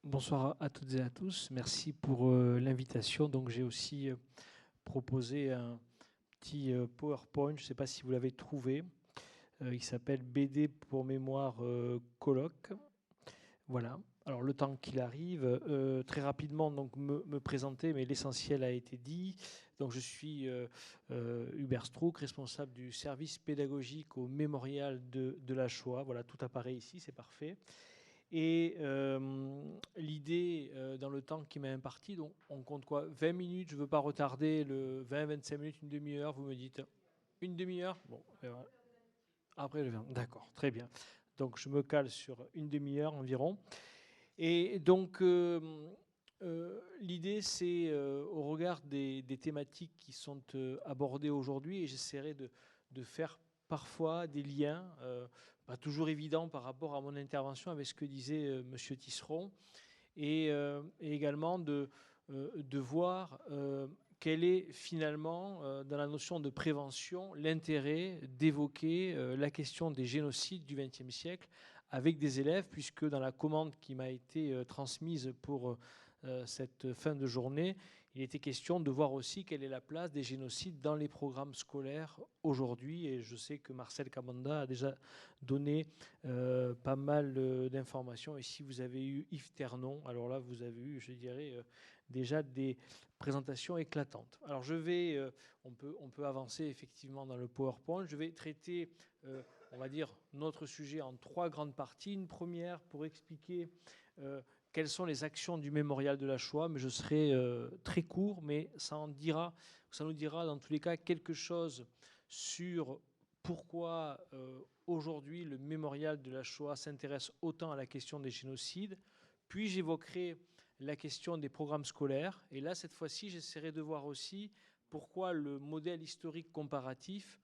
Bonsoir à toutes et à tous. Merci pour l'invitation. Donc, j'ai aussi proposé un petit PowerPoint. Je ne sais pas si vous l'avez trouvé. Il s'appelle BD pour mémoire colloque. Voilà. Alors, le temps qu'il arrive, très rapidement, donc me présenter, mais l'essentiel a été dit. Donc, je suis Hubert Strouk, responsable du service pédagogique au mémorial de la Shoah. Voilà, tout apparaît ici, c'est parfait. Et l'idée, dans le temps qui m'est imparti, donc on compte quoi? 20 minutes, je ne veux pas retarder le 20-25 minutes, une demi-heure, vous me dites une demi-heure? Bon, voilà. Après le 20, d'accord, très bien. Donc je me cale sur une demi-heure environ. Et donc l'idée, c'est au regard des thématiques qui sont abordées aujourd'hui, et j'essaierai de faire parfois des liens, pas toujours évidents par rapport à mon intervention avec ce que disait M. Tisseron, et également de voir quel est finalement, dans la notion de prévention, l'intérêt d'évoquer la question des génocides du XXe siècle avec des élèves, puisque dans la commande qui m'a été transmise pour cette fin de journée, il était question de voir aussi quelle est la place des génocides dans les programmes scolaires aujourd'hui. Et je sais que Marcel Camanda a déjà donné pas mal d'informations. Et si vous avez eu Yves Ternon, alors là, vous avez eu, je dirais, déjà des présentations éclatantes. Alors je vais, on peut avancer effectivement dans le PowerPoint. Je vais traiter, on va dire, notre sujet en trois grandes parties. Une première pour expliquer quelles sont les actions du mémorial de la Shoah, mais je serai très court, mais ça nous dira dans tous les cas quelque chose sur pourquoi aujourd'hui le mémorial de la Shoah s'intéresse autant à la question des génocides. Puis j'évoquerai la question des programmes scolaires, et là cette fois-ci j'essaierai de voir aussi pourquoi le modèle historique comparatif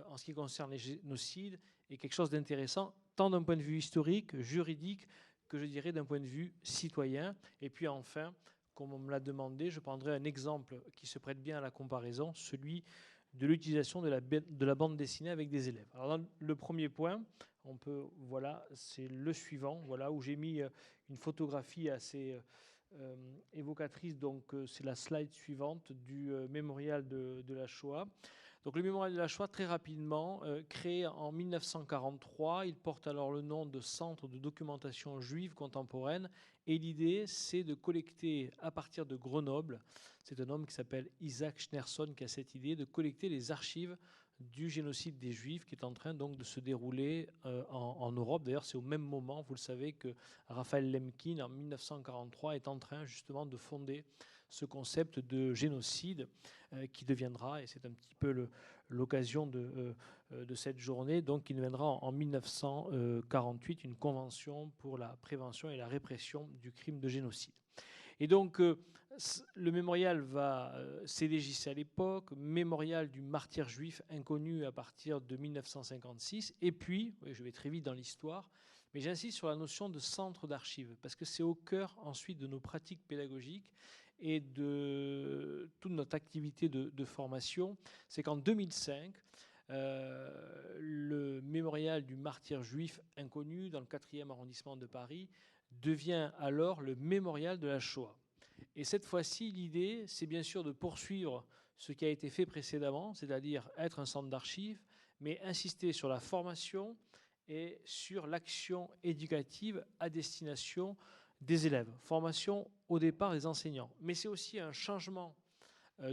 en ce qui concerne les génocides est quelque chose d'intéressant, tant d'un point de vue historique, juridique, que je dirais d'un point de vue citoyen. Et puis enfin, comme on me l'a demandé, je prendrai un exemple qui se prête bien à la comparaison, celui de l'utilisation de la bande dessinée avec des élèves. Alors dans le premier point, voilà, c'est le suivant, voilà, où j'ai mis une photographie assez évocatrice, donc c'est la slide suivante du mémorial de la Shoah. Donc le mémorial de la Shoah, très rapidement, créé en 1943, il porte alors le nom de Centre de documentation juive contemporaine, et l'idée, c'est de collecter à partir de Grenoble, c'est un homme qui s'appelle Isaac Schneerson qui a cette idée de collecter les archives du génocide des Juifs qui est en train donc de se dérouler en Europe. D'ailleurs, c'est au même moment, vous le savez, que Raphaël Lemkin, en 1943, est en train justement de fonder ce concept de génocide qui deviendra, et c'est un petit peu l'occasion de cette journée, donc qui deviendra en 1948 une convention pour la prévention et la répression du crime de génocide. Et donc, le mémorial va CDJC à l'époque, mémorial du martyr juif inconnu à partir de 1956, et puis, oui, je vais très vite dans l'histoire, mais j'insiste sur la notion de centre d'archives, parce que c'est au cœur ensuite de nos pratiques pédagogiques et de toute notre activité de formation. C'est qu'en 2005, le mémorial du martyr juif inconnu dans le 4e arrondissement de Paris devient alors le mémorial de la Shoah. Et cette fois-ci, l'idée, c'est bien sûr de poursuivre ce qui a été fait précédemment, c'est-à-dire être un centre d'archives, mais insister sur la formation et sur l'action éducative à destination des élèves. Formation au départ des enseignants. Mais c'est aussi un changement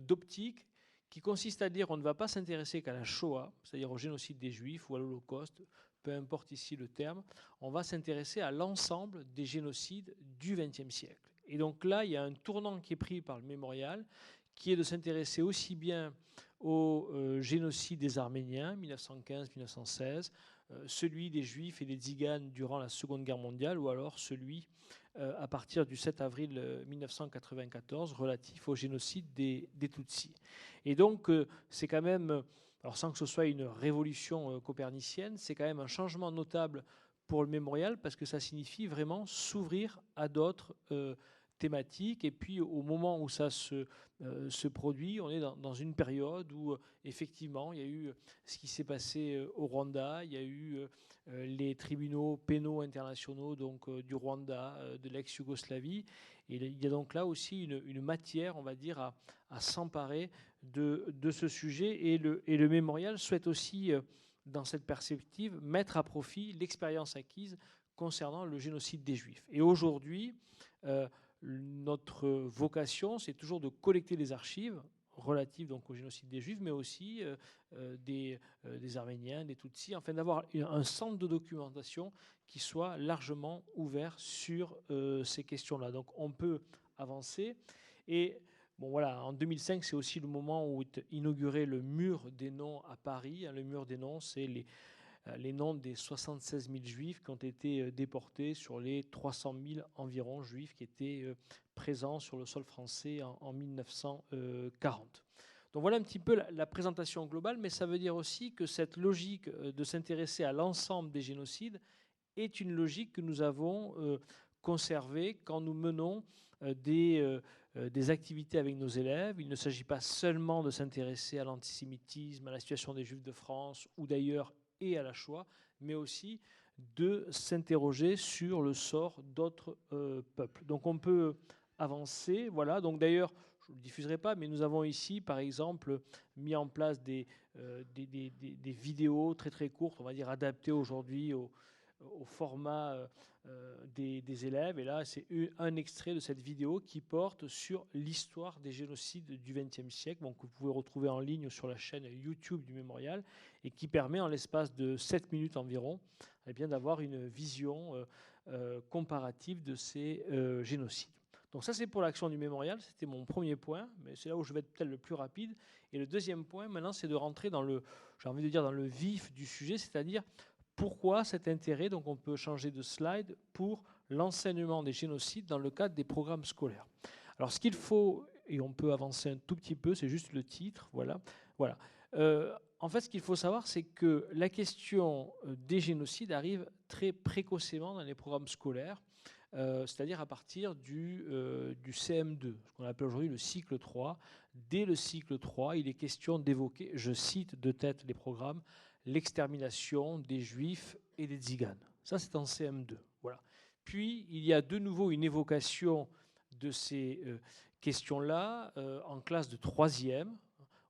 d'optique qui consiste à dire qu'on ne va pas s'intéresser qu'à la Shoah, c'est-à-dire au génocide des Juifs ou à l'Holocauste, peu importe ici le terme, on va s'intéresser à l'ensemble des génocides du XXe siècle. Et donc là, il y a un tournant qui est pris par le mémorial, qui est de s'intéresser aussi bien au génocide des Arméniens, 1915-1916, celui des Juifs et des Tziganes durant la Seconde Guerre mondiale, ou alors celui à partir du 7 avril 1994 relatif au génocide des Tutsis. Et donc, c'est quand même, alors sans que ce soit une révolution copernicienne, c'est quand même un changement notable pour le mémorial parce que ça signifie vraiment s'ouvrir à d'autres thématique. Et puis au moment où ça se produit, on est dans une période où effectivement il y a eu ce qui s'est passé au Rwanda, il y a eu les tribunaux pénaux internationaux donc du Rwanda, de l'ex-Yougoslavie. Et il y a donc là aussi une matière, on va dire, à s'emparer de ce sujet. Et le mémorial souhaite aussi, dans cette perspective, mettre à profit l'expérience acquise concernant le génocide des Juifs. Et aujourd'hui, notre vocation, c'est toujours de collecter les archives relatives donc au génocide des Juifs, mais aussi des Arméniens, des Tutsis, afin d'avoir un centre de documentation qui soit largement ouvert sur ces questions-là. Donc on peut avancer. Et bon, voilà, en 2005, c'est aussi le moment où est inauguré le mur des noms à Paris. Le mur des noms, c'est les noms des 76 000 juifs qui ont été déportés sur les 300 000 environ juifs qui étaient présents sur le sol français en 1940. Donc voilà un petit peu la présentation globale, mais ça veut dire aussi que cette logique de s'intéresser à l'ensemble des génocides est une logique que nous avons conservée quand nous menons des activités avec nos élèves. Il ne s'agit pas seulement de s'intéresser à l'antisémitisme, à la situation des Juifs de France ou d'ailleurs et à la Shoah, mais aussi de s'interroger sur le sort d'autres peuples. Donc on peut avancer, voilà. Donc d'ailleurs, je ne le diffuserai pas, mais nous avons ici, par exemple, mis en place des vidéos très très courtes, on va dire adaptées aujourd'hui au format des élèves. Et là, c'est un extrait de cette vidéo qui porte sur l'histoire des génocides du XXe siècle, donc vous pouvez retrouver en ligne sur la chaîne YouTube du Mémorial, et qui permet en l'espace de 7 minutes environ eh bien, d'avoir une vision comparative de ces génocides. Donc ça, c'est pour l'action du Mémorial. C'était mon premier point, mais c'est là où je vais être peut-être le plus rapide. Et le deuxième point, maintenant, c'est de rentrer dans j'ai envie de dire, dans le vif du sujet, c'est-à-dire pourquoi cet intérêt, donc on peut changer de slide, pour l'enseignement des génocides dans le cadre des programmes scolaires. Alors ce qu'il faut, et on peut avancer un tout petit peu, c'est juste le titre, voilà. En fait, ce qu'il faut savoir, c'est que la question des génocides arrive très précocement dans les programmes scolaires, c'est-à-dire à partir du CM2, ce qu'on appelle aujourd'hui le cycle 3. Dès le cycle 3, il est question d'évoquer, je cite de tête les programmes, l'extermination des Juifs et des Tziganes. Ça, c'est en CM2. Voilà. Puis, il y a de nouveau une évocation de ces questions-là en classe de 3e,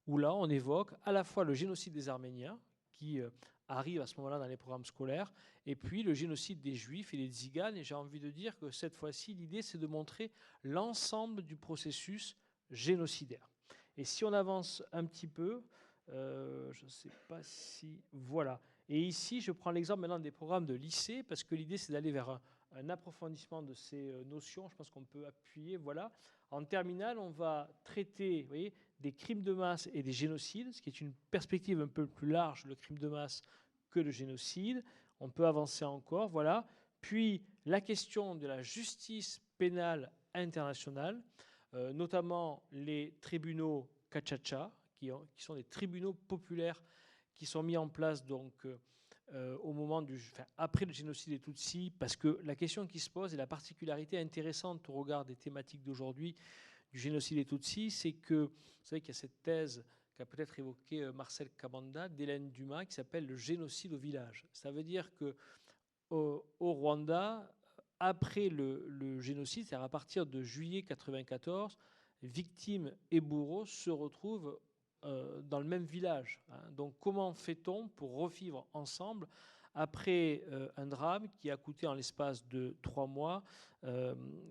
où là, on évoque à la fois le génocide des Arméniens, qui arrive à ce moment-là dans les programmes scolaires, et puis le génocide des Juifs et des Tziganes. Et j'ai envie de dire que cette fois-ci, l'idée, c'est de montrer l'ensemble du processus génocidaire. Et si on avance un petit peu, je ne sais pas si... Voilà. Et ici, je prends l'exemple maintenant des programmes de lycée, parce que l'idée, c'est d'aller vers un approfondissement de ces notions. Je pense qu'on peut appuyer. Voilà. En terminale, on va traiter, vous voyez, des crimes de masse et des génocides, ce qui est une perspective un peu plus large, le crime de masse, que le génocide. On peut avancer encore. Voilà. Puis, la question de la justice pénale internationale, notamment les tribunaux Cachacha, qui sont des tribunaux populaires qui sont mis en place donc, au moment après le génocide des Tutsis, parce que la question qui se pose et la particularité intéressante au regard des thématiques d'aujourd'hui du génocide des Tutsis, c'est que vous savez qu'il y a cette thèse qu'a peut-être évoquée Marcel Kabanda d'Hélène Dumas qui s'appelle le génocide au village. Ça veut dire que au Rwanda, après le génocide, c'est-à-dire à partir de juillet 1994, victimes et bourreaux se retrouvent dans le même village. Donc comment fait-on pour revivre ensemble après un drame qui a coûté en l'espace de 3 mois,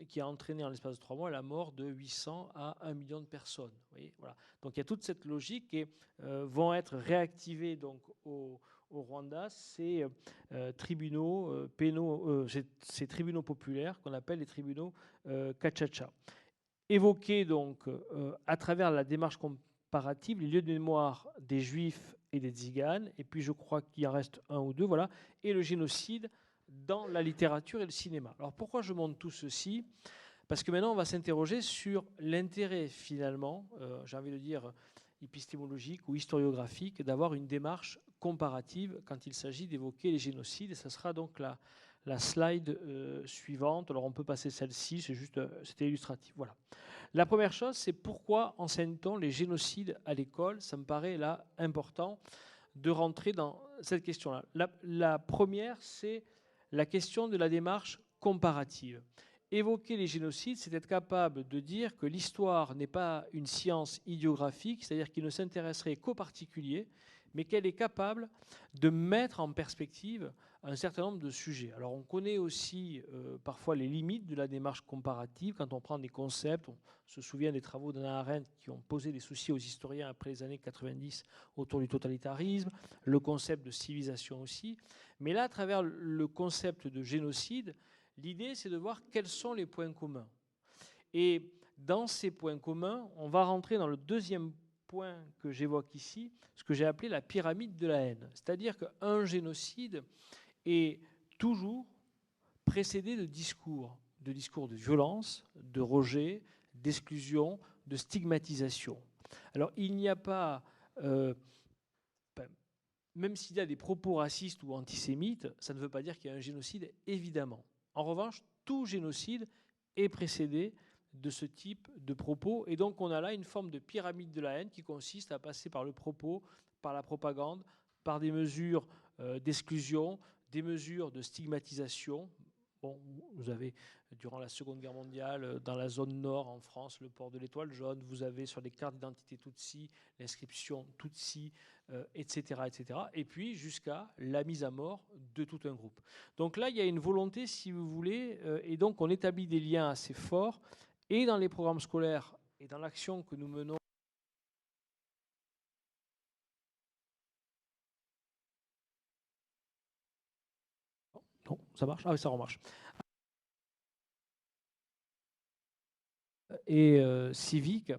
qui a entraîné en l'espace de 3 mois la mort de 800 à 1 million de personnes. Vous voyez, voilà. Donc il y a toute cette logique et vont être réactivés donc au Rwanda ces tribunaux pénaux, ces tribunaux populaires qu'on appelle les tribunaux Cachacha. Évoquer donc à travers la démarche comparative les lieux de mémoire des Juifs et des Tziganes, et puis je crois qu'il en reste un ou deux, voilà, et le génocide dans la littérature et le cinéma. Alors pourquoi je montre tout ceci ? Parce que maintenant on va s'interroger sur l'intérêt finalement, j'ai envie de dire épistémologique ou historiographique, d'avoir une démarche comparative quand il s'agit d'évoquer les génocides, et ce sera donc la slide suivante. Alors on peut passer celle-ci, c'était illustratif. Voilà. La première chose, c'est pourquoi enseigne-t-on les génocides à l'école? Ça me paraît là important de rentrer dans cette question-là. La première, c'est la question de la démarche comparative. Évoquer les génocides, c'est être capable de dire que l'histoire n'est pas une science idiographique, c'est-à-dire qu'il ne s'intéresserait qu'aux particuliers, mais qu'elle est capable de mettre en perspective un certain nombre de sujets. Alors on connaît aussi parfois les limites de la démarche comparative quand on prend des concepts. On se souvient des travaux d'Hannah Arendt qui ont posé des soucis aux historiens après les années 90 autour du totalitarisme, le concept de civilisation aussi. Mais là, à travers le concept de génocide, l'idée c'est de voir quels sont les points communs. Et dans ces points communs, on va rentrer dans le deuxième point que j'évoque ici, ce que j'ai appelé la pyramide de la haine. C'est-à-dire qu'un génocide est toujours précédé de discours de violence, de rejet, d'exclusion, de stigmatisation. Alors il n'y a pas, même s'il y a des propos racistes ou antisémites, ça ne veut pas dire qu'il y a un génocide, évidemment. En revanche, tout génocide est précédé de ce type de propos, et donc on a là une forme de pyramide de la haine qui consiste à passer par le propos, par la propagande, par des mesures d'exclusion, des mesures de stigmatisation. Bon, vous avez, durant la Seconde Guerre mondiale, dans la zone nord en France, le port de l'étoile jaune, vous avez sur les cartes d'identité Tutsi, l'inscription Tutsi, etc., etc. Et puis jusqu'à la mise à mort de tout un groupe. Donc là, il y a une volonté, si vous voulez, et donc on établit des liens assez forts, et dans les programmes scolaires, et dans l'action que nous menons. Non, ça marche? Ah oui, ça remarche. Et civique,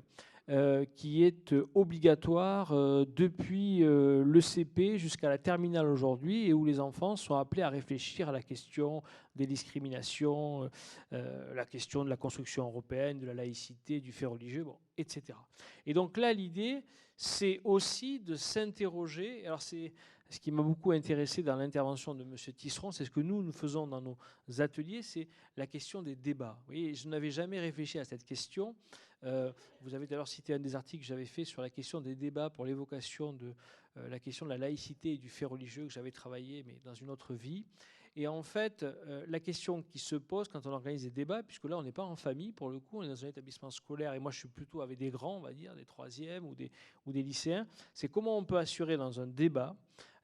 qui est obligatoire depuis le CP jusqu'à la terminale aujourd'hui, et où les enfants sont appelés à réfléchir à la question des discriminations, la question de la construction européenne, de la laïcité, du fait religieux, bon, etc. Et donc là, l'idée, c'est aussi de s'interroger. Alors c'est ce qui m'a beaucoup intéressé dans l'intervention de M. Tisseron, c'est ce que nous faisons dans nos ateliers, c'est la question des débats. Vous voyez, je n'avais jamais réfléchi à cette question. Vous avez d'ailleurs cité un des articles que j'avais fait sur la question des débats pour l'évocation de la question de la laïcité et du fait religieux que j'avais travaillé, mais dans une autre vie. Et en fait, la question qui se pose quand on organise des débats, puisque là on n'est pas en famille pour le coup, on est dans un établissement scolaire, et moi je suis plutôt avec des grands, on va dire, des troisièmes ou des lycéens, c'est comment on peut assurer dans un débat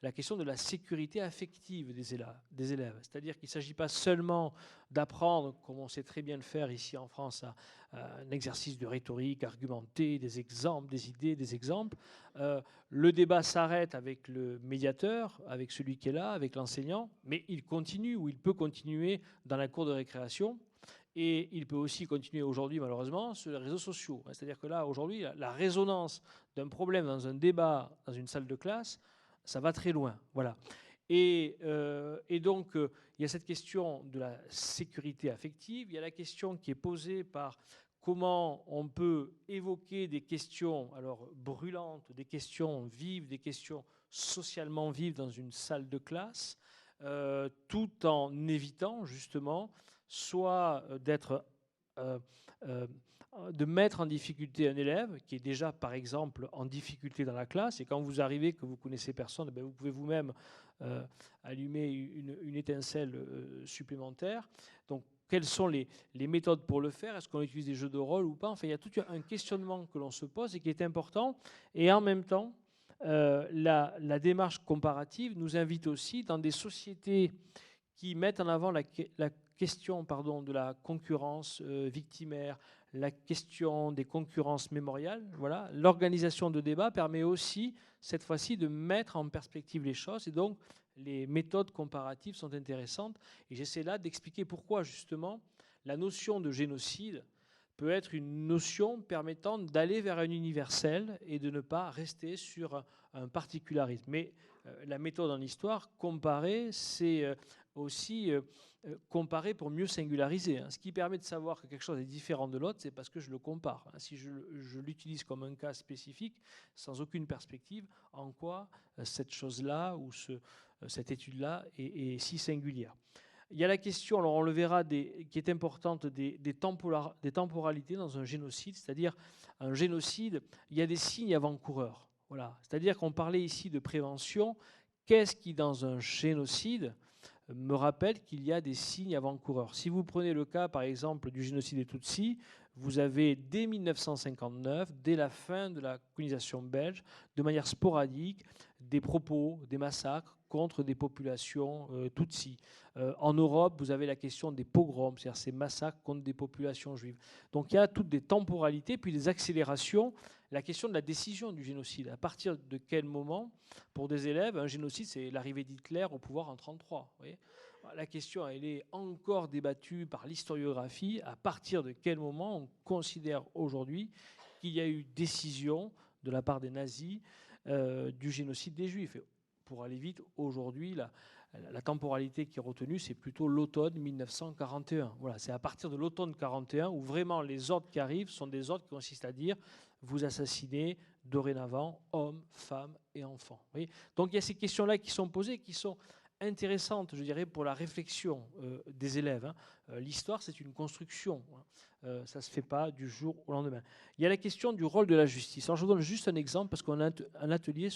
la question de la sécurité affective des élèves. C'est-à-dire qu'il ne s'agit pas seulement d'apprendre, comme on sait très bien le faire ici en France, un exercice de rhétorique argumentée, des exemples, des idées, des exemples. Le débat s'arrête avec le médiateur, avec celui qui est là, avec l'enseignant, mais il continue ou il peut continuer dans la cour de récréation. Et il peut aussi continuer aujourd'hui, malheureusement, sur les réseaux sociaux. C'est-à-dire que là, aujourd'hui, la résonance d'un problème dans un débat, dans une salle de classe, ça va très loin. Voilà. Et donc, il y a cette question de la sécurité affective. Il y a la question qui est posée par comment on peut évoquer des questions alors brûlantes, des questions vives, des questions socialement vives dans une salle de classe, tout en évitant justement soit de mettre en difficulté un élève qui est déjà, par exemple, en difficulté dans la classe, et quand vous arrivez, que vous connaissez personne, vous pouvez vous-même allumer une étincelle supplémentaire. Donc, quelles sont les méthodes pour le faire? Est-ce qu'on utilise des jeux de rôle ou pas? Enfin, il y a tout un questionnement que l'on se pose et qui est important. Et en même temps, la démarche comparative nous invite aussi dans des sociétés qui mettent en avant la question de la concurrence victimaire, la question des concurrences mémoriales. Voilà. L'organisation de débats permet aussi, cette fois-ci, de mettre en perspective les choses, et donc les méthodes comparatives sont intéressantes. Et j'essaie là d'expliquer pourquoi, justement, la notion de génocide peut être une notion permettant d'aller vers un universel et de ne pas rester sur un particularisme. Mais la méthode en histoire, comparer, c'est aussi comparer pour mieux singulariser. Ce qui permet de savoir que quelque chose est différent de l'autre, c'est parce que je le compare. Si je l'utilise comme un cas spécifique, sans aucune perspective, en quoi cette chose-là ou cette étude-là est si singulière. Il y a la question, alors on le verra, qui est importante, des temporalités dans un génocide, c'est-à-dire un génocide, il y a des signes avant-coureurs. Voilà. C'est-à-dire qu'on parlait ici de prévention. Qu'est-ce qui, dans un génocide, me rappelle qu'il y a des signes avant-coureurs? Si vous prenez le cas, par exemple, du génocide des Tutsis, vous avez, dès 1959, dès la fin de la colonisation belge, de manière sporadique, des propos, des massacres contre des populations Tutsis. En Europe, vous avez la question des pogroms, c'est-à-dire ces massacres contre des populations juives. Donc il y a toutes des temporalités, puis des accélérations. La question de la décision du génocide. À partir de quel moment, pour des élèves, un génocide, c'est l'arrivée d'Hitler au pouvoir en 1933. Vous voyez ? La question, elle est encore débattue par l'historiographie. À partir de quel moment on considère aujourd'hui qu'il y a eu décision de la part des nazis du génocide des Juifs? Et pour aller vite, aujourd'hui, la temporalité qui est retenue, c'est plutôt l'automne 1941. Voilà, c'est à partir de l'automne 1941 où vraiment les ordres qui arrivent sont des ordres qui consistent à dire vous assassinez dorénavant hommes, femmes et enfants. Vous voyez ? Donc il y a ces questions-là qui sont posées, qui sont intéressantes, je dirais, pour la réflexion des élèves. L'histoire, c'est une construction. Ça ne se fait pas du jour au lendemain. Il y a la question du rôle de la justice. Alors je vous donne juste un exemple parce qu'on a un atelier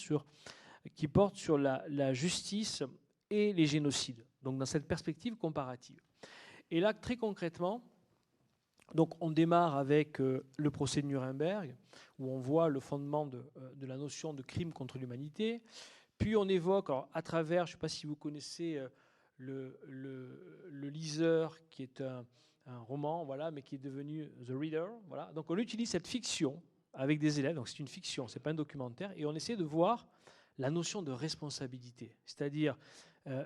qui porte sur la justice et les génocides, donc dans cette perspective comparative. Et là, très concrètement, donc on démarre avec le procès de Nuremberg, où on voit le fondement de la notion de crime contre l'humanité. Puis on évoque, alors, à travers, je ne sais pas si vous connaissez le liseur, qui est un roman, voilà, mais qui est devenu The Reader. Voilà. Donc on utilise cette fiction avec des élèves, donc c'est une fiction, ce n'est pas un documentaire, et on essaie de voir la notion de responsabilité. C'est-à-dire,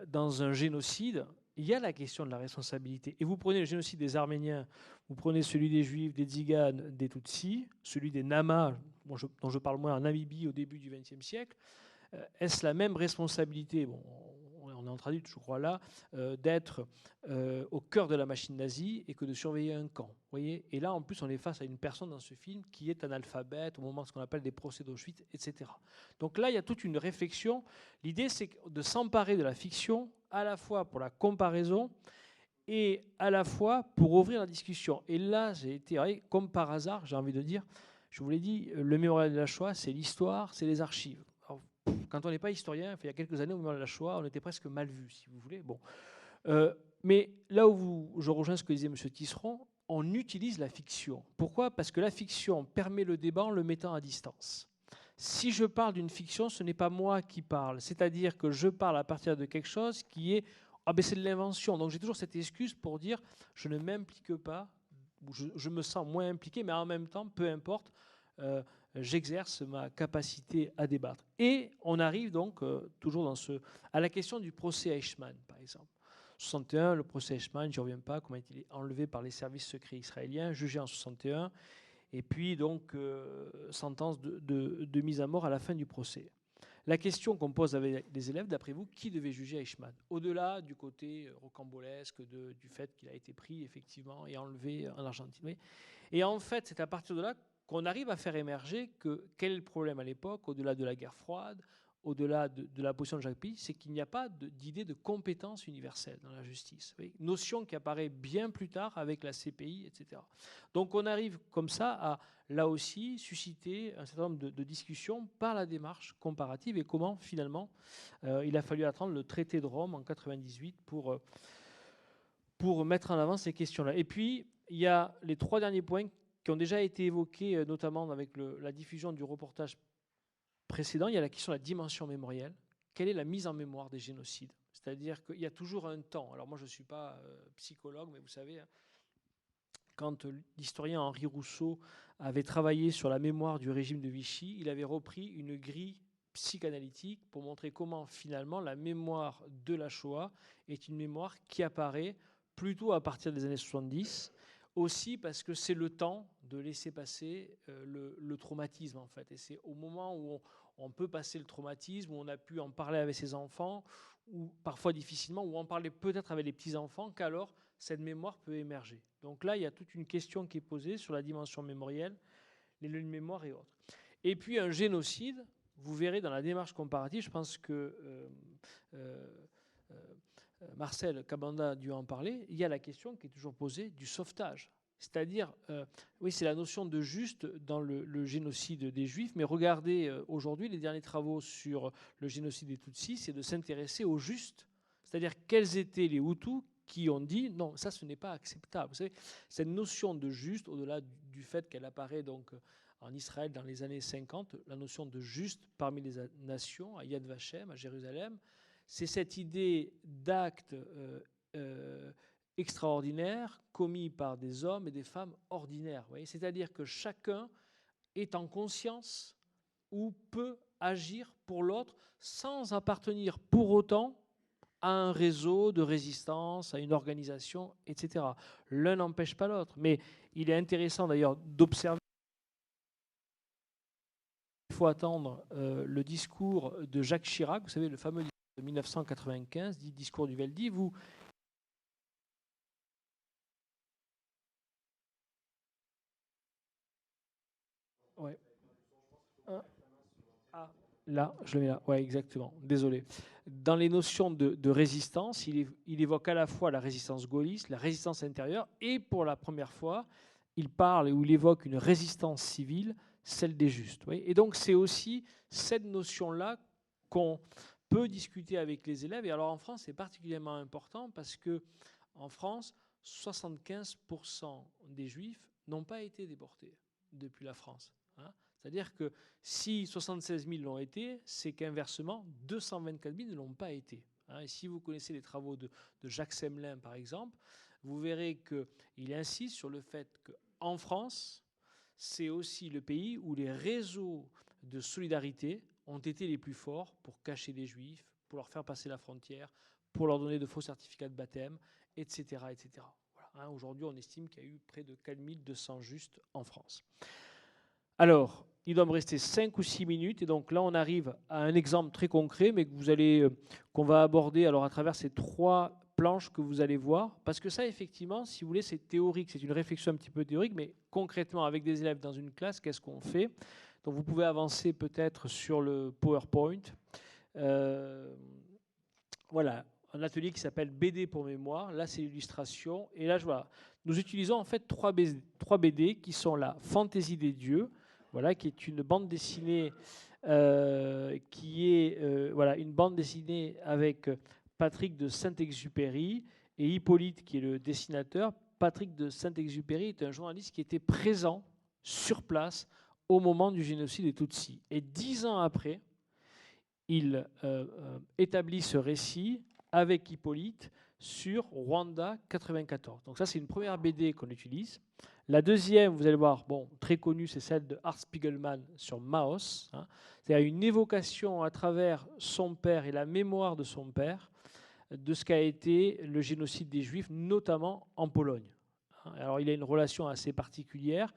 dans un génocide, il y a la question de la responsabilité. Et vous prenez le génocide des Arméniens, vous prenez celui des Juifs, des Tziganes, des Tutsis, celui des Nama, dont je parle moins en Namibie au début du XXe siècle. Est-ce la même responsabilité, bon, on est en traduit, je crois là, d'être au cœur de la machine nazie et que de surveiller un camp, voyez ? Et là, en plus, on est face à une personne dans ce film qui est analphabète au moment de ce qu'on appelle des procès d'Auschwitz, etc. Donc là, il y a toute une réflexion. L'idée, c'est de s'emparer de la fiction, à la fois pour la comparaison et à la fois pour ouvrir la discussion. Et là, j'ai été, comme par hasard, j'ai envie de dire, je vous l'ai dit, le mémorial de la Shoah, c'est l'histoire, c'est les archives. Alors, quand on n'est pas historien, il y a quelques années, au mémorial de la Shoah, on était presque mal vu, si vous voulez. Bon. Mais là où je rejoins ce que disait M. Tisseron, on utilise la fiction. Pourquoi ? Parce que la fiction permet le débat en le mettant à distance. Si je parle d'une fiction, ce n'est pas moi qui parle. C'est-à-dire que je parle à partir de quelque chose qui est... Ah ben c'est de l'invention. Donc j'ai toujours cette excuse pour dire je ne m'implique pas, je me sens moins impliqué, mais en même temps, peu importe, j'exerce ma capacité à débattre. Et on arrive donc toujours à la question du procès Eichmann, par exemple. 61, le procès Eichmann, je ne reviens pas, comment il est enlevé par les services secrets israéliens, jugé en 61, et puis donc sentence de mise à mort à la fin du procès. La question qu'on pose avec les élèves, d'après vous, qui devait juger Eichmann ? Au-delà du côté rocambolesque du fait qu'il a été pris, effectivement, et enlevé en Argentine. Et en fait, c'est à partir de là qu'on arrive à faire émerger quel est le problème à l'époque, au-delà de la guerre froide, au-delà de la position de Jacques Pille, c'est qu'il n'y a pas d'idée de compétence universelle dans la justice. Oui, notion qui apparaît bien plus tard avec la CPI, etc. Donc on arrive comme ça à, là aussi, susciter un certain nombre de discussions par la démarche comparative et comment, finalement, il a fallu attendre le traité de Rome en 1998 pour mettre en avant ces questions-là. Et puis, il y a les 3 derniers points qui ont déjà été évoqués, notamment avec la diffusion du reportage précédent. Il y a la question de la dimension mémorielle. Quelle est la mise en mémoire des génocides ? C'est-à-dire qu'il y a toujours un temps. Alors moi, je ne suis pas psychologue, mais vous savez, quand l'historien Henri Rousseau avait travaillé sur la mémoire du régime de Vichy, il avait repris une grille psychanalytique pour montrer comment, finalement, la mémoire de la Shoah est une mémoire qui apparaît plutôt à partir des années 70, aussi parce que c'est le temps de laisser passer le traumatisme, en fait. Et c'est au moment où on peut passer le traumatisme, où on a pu en parler avec ses enfants, ou parfois difficilement, où on parlait peut-être avec les petits-enfants, qu'alors cette mémoire peut émerger. Donc là, il y a toute une question qui est posée sur la dimension mémorielle, les lieux de mémoire et autres. Et puis un génocide, vous verrez dans la démarche comparative, je pense que Marcel Cabanda a dû en parler, il y a la question qui est toujours posée du sauvetage. C'est-à-dire, oui, c'est la notion de juste dans le génocide des Juifs, mais regardez aujourd'hui les derniers travaux sur le génocide des Tutsis, c'est de s'intéresser au juste. C'est-à-dire, quels étaient les Hutus qui ont dit non, ça ce n'est pas acceptable. Vous savez, cette notion de juste, au-delà du fait qu'elle apparaît donc en Israël dans les années 50, la notion de juste parmi les nations, à Yad Vashem, à Jérusalem, c'est cette idée d'acte extraordinaire commis par des hommes et des femmes ordinaires. C'est-à-dire que chacun est en conscience ou peut agir pour l'autre sans appartenir pour autant à un réseau de résistance, à une organisation, etc. L'un n'empêche pas l'autre. Mais il est intéressant d'ailleurs d'observer. Il faut attendre le discours de Jacques Chirac, vous savez, le fameux discours de 1995, dit discours du Veldiv, où ouais. Ah, là, je le mets là. Ouais, exactement. Désolé. Dans les notions de résistance, il évoque à la fois la résistance gaulliste, la résistance intérieure, et pour la première fois, il parle ou il évoque une résistance civile, celle des justes. Et donc, c'est aussi cette notion-là qu'on peut discuter avec les élèves. Et alors, en France, c'est particulièrement important parce que en France, 75% des Juifs n'ont pas été déportés depuis la France. C'est-à-dire que si 76 000 l'ont été, c'est qu'inversement, 224 000 ne l'ont pas été. Et si vous connaissez les travaux de Jacques Semelin, par exemple, vous verrez qu'il insiste sur le fait qu'en France, c'est aussi le pays où les réseaux de solidarité ont été les plus forts pour cacher les Juifs, pour leur faire passer la frontière, pour leur donner de faux certificats de baptême, etc. etc. Voilà. Aujourd'hui, on estime qu'il y a eu près de 4 200 justes en France. Alors, il doit me rester 5 ou 6 minutes, et donc là, on arrive à un exemple très concret, mais qu'on va aborder alors à travers ces 3 planches que vous allez voir, parce que ça, effectivement, si vous voulez, c'est théorique, c'est une réflexion un petit peu théorique, mais concrètement, avec des élèves dans une classe, qu'est-ce qu'on fait? Donc, vous pouvez avancer peut-être sur le PowerPoint. Voilà, un atelier qui s'appelle BD pour mémoire. Là, c'est l'illustration. Et là, voilà, nous utilisons en fait 3 BD qui sont la Fantaisie des dieux, voilà, qui est une bande dessinée une bande dessinée avec Patrick de Saint-Exupéry et Hippolyte qui est le dessinateur. Patrick de Saint-Exupéry est un journaliste qui était présent sur place au moment du génocide des Tutsis. Et 10 ans après, il établit ce récit avec Hippolyte sur Rwanda 94. Donc ça, c'est une première BD qu'on utilise. La deuxième, vous allez voir, très connue, c'est celle de Art Spiegelman sur Maos. C'est-à-dire une évocation à travers son père et la mémoire de son père de ce qu'a été le génocide des Juifs, notamment en Pologne. Alors, il a une relation assez particulière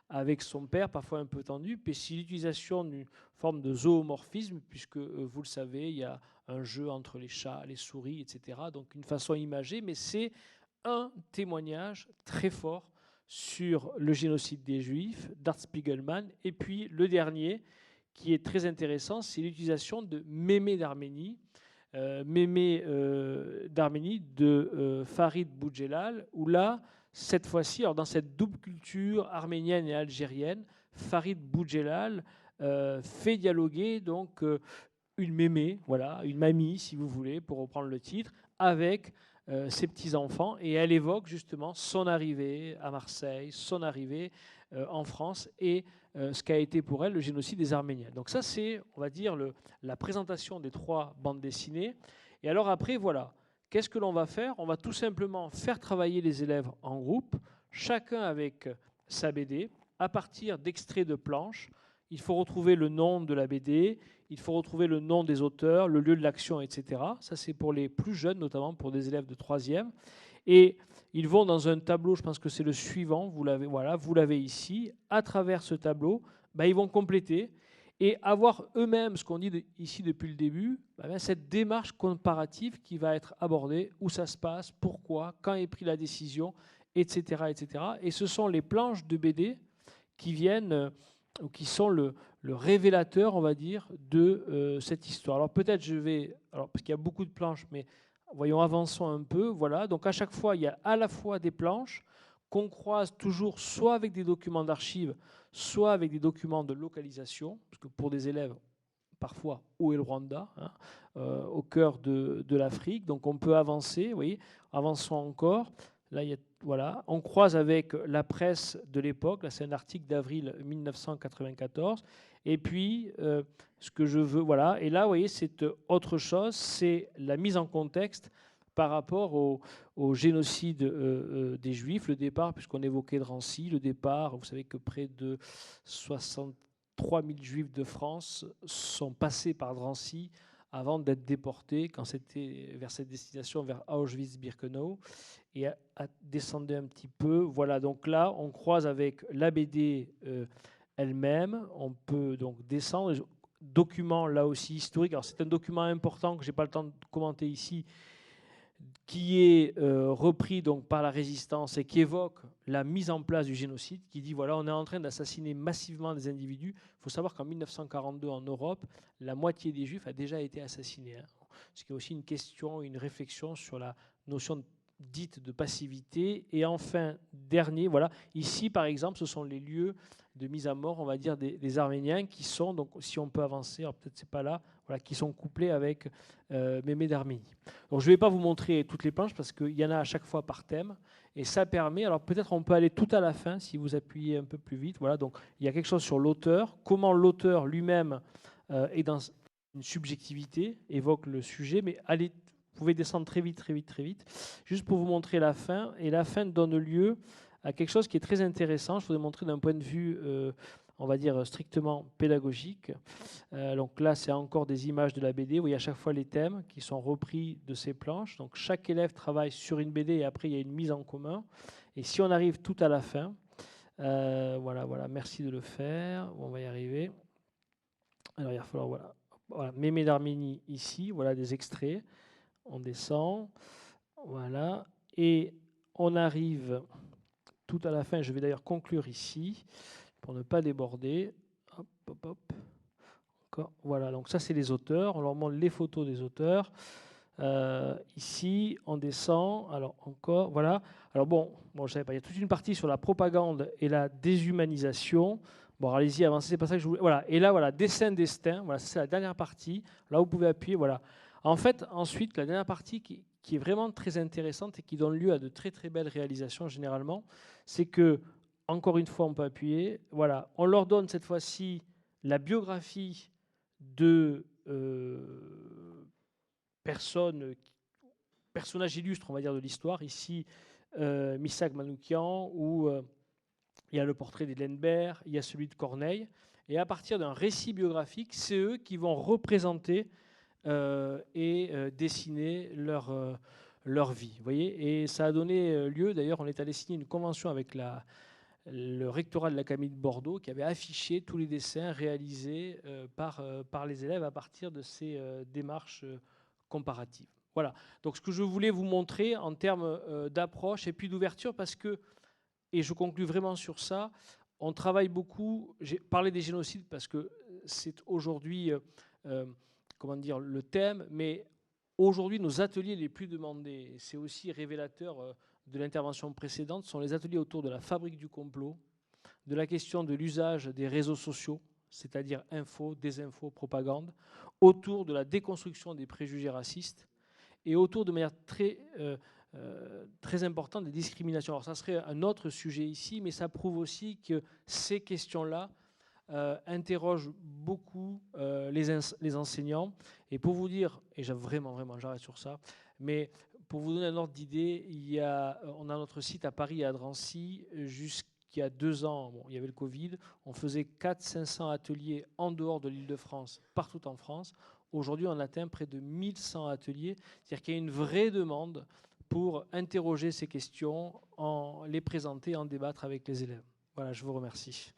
avec son père, parfois un peu tendue, puis c'est l'utilisation d'une forme de zoomorphisme, puisque, vous le savez, il y a un jeu entre les chats, les souris, etc. Donc une façon imagée, mais c'est un témoignage très fort sur le génocide des Juifs d'Art Spiegelman. Et puis le dernier, qui est très intéressant, c'est l'utilisation de Mémé d'Arménie, de Farid Boudjelal, où là, cette fois-ci, alors dans cette double culture arménienne et algérienne, Farid Boudjelal fait dialoguer donc une mémé, voilà, une mamie si vous voulez, pour reprendre le titre, avec ses petits-enfants, et elle évoque justement son arrivée à Marseille, son arrivée en France, et ce qu'a été pour elle le génocide des Arméniens. Donc ça, c'est, on va dire, la présentation des 3 bandes dessinées. Et alors après, voilà, qu'est-ce que l'on va faire? On va tout simplement faire travailler les élèves en groupe, chacun avec sa BD, à partir d'extraits de planches. Il faut retrouver le nom de la BD, il faut retrouver le nom des auteurs, le lieu de l'action, etc. Ça, c'est pour les plus jeunes, notamment pour des élèves de 3e. Et ils vont dans un tableau, je pense que c'est le suivant, vous l'avez ici. À travers ce tableau, ils vont compléter et avoir eux-mêmes, ce qu'on dit ici depuis le début, cette démarche comparative qui va être abordée, où ça se passe, pourquoi, quand est prise la décision, etc., etc. Et ce sont les planches de BD qui viennent, ou qui sont le révélateur, on va dire, de cette histoire. Alors peut-être parce qu'il y a beaucoup de planches, mais Voyons, avançons un peu. Voilà, donc à chaque fois, il y a à la fois des planches qu'on croise toujours soit avec des documents d'archives, soit avec des documents de localisation, parce que pour des élèves, parfois, où est le Rwanda, hein, au cœur de l'Afrique. Donc on peut avancer, vous voyez, avançons encore. Là, il y a, voilà, on croise avec la presse de l'époque. Là, c'est un article d'avril 1994. Et puis, ce que je veux, voilà. Et là, vous voyez, c'est autre chose, c'est la mise en contexte par rapport au génocide des Juifs, le départ, puisqu'on évoquait Drancy, le départ, vous savez que près de 63 000 Juifs de France sont passés par Drancy avant d'être déportés, quand c'était vers cette destination, vers Auschwitz-Birkenau, et à descendre un petit peu. Voilà, donc là, on croise avec la BD elle-même. On peut donc descendre. Document, là aussi, historique. Alors, c'est un document important que je n'ai pas le temps de commenter ici, qui est repris donc par la résistance et qui évoque la mise en place du génocide, qui dit voilà, on est en train d'assassiner massivement des individus. Il faut savoir qu'en 1942, en Europe, la moitié des Juifs a déjà été assassinés. Hein. Ce qui est aussi une question, une réflexion sur la notion dite de passivité. Et enfin, dernier, voilà, ici par exemple, ce sont les lieux de mise à mort, on va dire, des Arméniens qui sont, donc si on peut avancer, alors peut-être c'est pas là, voilà, qui sont couplés avec Mémé d'Arménie. Donc je ne vais pas vous montrer toutes les planches parce qu'il y en a à chaque fois par thème. Et ça permet, alors peut-être on peut aller tout à la fin si vous appuyez un peu plus vite. Voilà, donc il y a quelque chose sur l'auteur, comment l'auteur lui-même est dans une subjectivité, évoque le sujet, mais allez, vous pouvez descendre très vite, très vite, très vite, juste pour vous montrer la fin. Et la fin donne lieu à quelque chose qui est très intéressant. Je voudrais montrer d'un point de vue, on va dire, strictement pédagogique. Donc là, c'est encore des images de la BD. Vous voyez à chaque fois les thèmes qui sont repris de ces planches. Donc chaque élève travaille sur une BD et après, il y a une mise en commun. Et si on arrive tout à la fin, voilà, merci de le faire. On va y arriver. Alors, il va falloir, voilà, Mémé d'Arménie ici. Voilà des extraits. On descend. Voilà. Et on arrive tout à la fin. Je vais d'ailleurs conclure ici pour ne pas déborder. Hop, hop, hop. Encore. Voilà, donc ça c'est les auteurs. On leur montre les photos des auteurs. Ici, on descend. Alors encore, voilà. Alors bon, je savais pas. Il y a toute une partie sur la propagande et la déshumanisation. Bon, allez-y, avancez. C'est pas ça que je voulais. Voilà. Et là, voilà, dessin destin. Voilà, c'est la dernière partie. Là, vous pouvez appuyer. Voilà. En fait, ensuite, la dernière partie qui est vraiment très intéressante et qui donne lieu à de très très belles réalisations généralement, c'est que, encore une fois, on peut appuyer. Voilà, on leur donne cette fois-ci la biographie de personnages illustres, on va dire, de l'histoire. Ici, Missak Manoukian, où il y a le portrait d'Hélène Baird, il y a celui de Corneille. Et à partir d'un récit biographique, c'est eux qui vont représenter et dessiner leur vie. Vous voyez, et ça a donné lieu, d'ailleurs, on est allé signer une convention avec le rectorat de l'Académie de Bordeaux qui avait affiché tous les dessins réalisés par les élèves à partir de ces démarches comparatives. Voilà, donc ce que je voulais vous montrer en termes d'approche et puis d'ouverture, parce que, et je conclus vraiment sur ça, on travaille beaucoup, j'ai parlé des génocides parce que c'est aujourd'hui comment dire, le thème, mais aujourd'hui, nos ateliers les plus demandés, c'est aussi révélateur de l'intervention précédente, sont les ateliers autour de la fabrique du complot, de la question de l'usage des réseaux sociaux, c'est-à-dire info, désinfo, propagande, autour de la déconstruction des préjugés racistes et autour de manière très importante des discriminations. Alors ça serait un autre sujet ici, mais ça prouve aussi que ces questions-là interroge beaucoup les enseignants. Et pour vous dire, et j'arrête sur ça, mais pour vous donner un ordre d'idée, on a notre site à Paris et à Drancy. Jusqu'il y a 2 ans, il y avait le Covid, on faisait 400-500 ateliers en dehors de l'Île-de-France, partout en France. Aujourd'hui, on atteint près de 1100 ateliers. C'est-à-dire qu'il y a une vraie demande pour interroger ces questions, les présenter, en débattre avec les élèves. Voilà, je vous remercie.